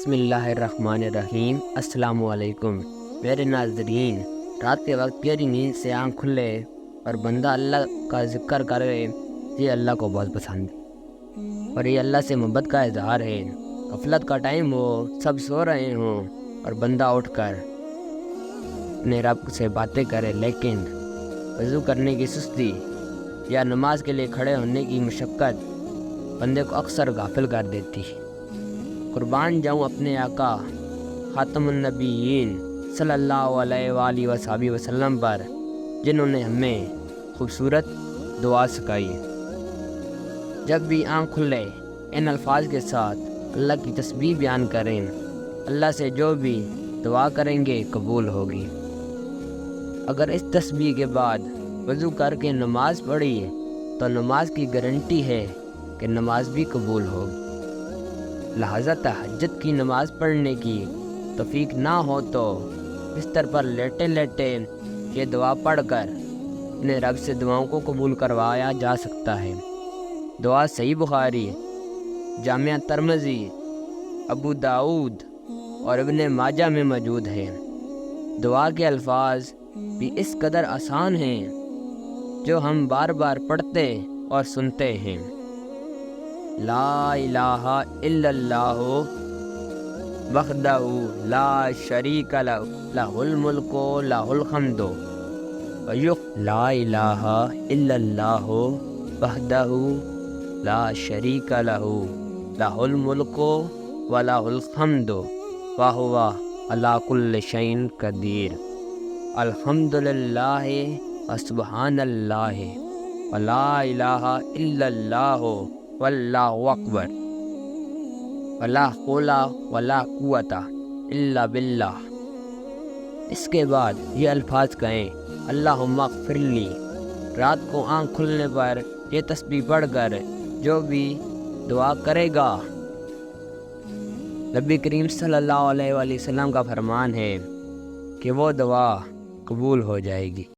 بسم اللہ الرحمن الرحیم۔ السلام علیکم میرے ناظرین، رات کے وقت گہری نیند سے آنکھ کھلے اور بندہ اللہ کا ذکر کرے، یہ اللہ کو بہت پسند ہے اور یہ اللہ سے محبت کا اظہار ہے۔ غفلت کا ٹائم ہو، سب سو رہے ہوں اور بندہ اٹھ کر اپنے رب سے باتیں کرے، لیکن وضو کرنے کی سستی یا نماز کے لیے کھڑے ہونے کی مشقت بندے کو اکثر غافل کر دیتی ہے۔ قربان جاؤں اپنے آقا خاتم النبیین صلی اللہ علیہ وآلہ وصحبہ وسلم پر، جنہوں نے ہمیں خوبصورت دعا سکھائی۔ جب بھی آنکھ کھلے ان الفاظ کے ساتھ اللہ کی تسبیح بیان کریں، اللہ سے جو بھی دعا کریں گے قبول ہوگی۔ اگر اس تسبیح کے بعد وضو کر کے نماز پڑھی تو نماز کی گارنٹی ہے کہ نماز بھی قبول ہوگی۔ لہذا تہجد کی نماز پڑھنے کی توفیق نہ ہو تو بستر پر لیٹے لیٹے یہ دعا پڑھ کر انہیں رب سے دعاؤں کو قبول کروایا جا سکتا ہے۔ دعا صحیح بخاری، جامعہ ترمذی، ابو داؤد اور ابن ماجہ میں موجود ہے۔ دعا کے الفاظ بھی اس قدر آسان ہیں جو ہم بار بار پڑھتے اور سنتے ہیں۔ لا الہ الا اللہ وحدہ لا شریک لہ لہ الملک و لہ الحمد لا الہ الا اللہ وحدہ لا شریک لہ لہ الملک و لہ الحمد وہو علی کل شیء قدیر۔ الحمد للہ وسبحان اللہ ولا الہ الا اللہ واللہ اکبر ولا حول ولا قوت الا باللہ۔ اس کے بعد یہ الفاظ کہیں، اللہم اغفر لی۔ رات کو آنکھ کھلنے پر یہ تسبیح پڑھ کر جو بھی دعا کرے گا، نبی کریم صلی اللہ علیہ وآلہ وسلم کا فرمان ہے کہ وہ دعا قبول ہو جائے گی۔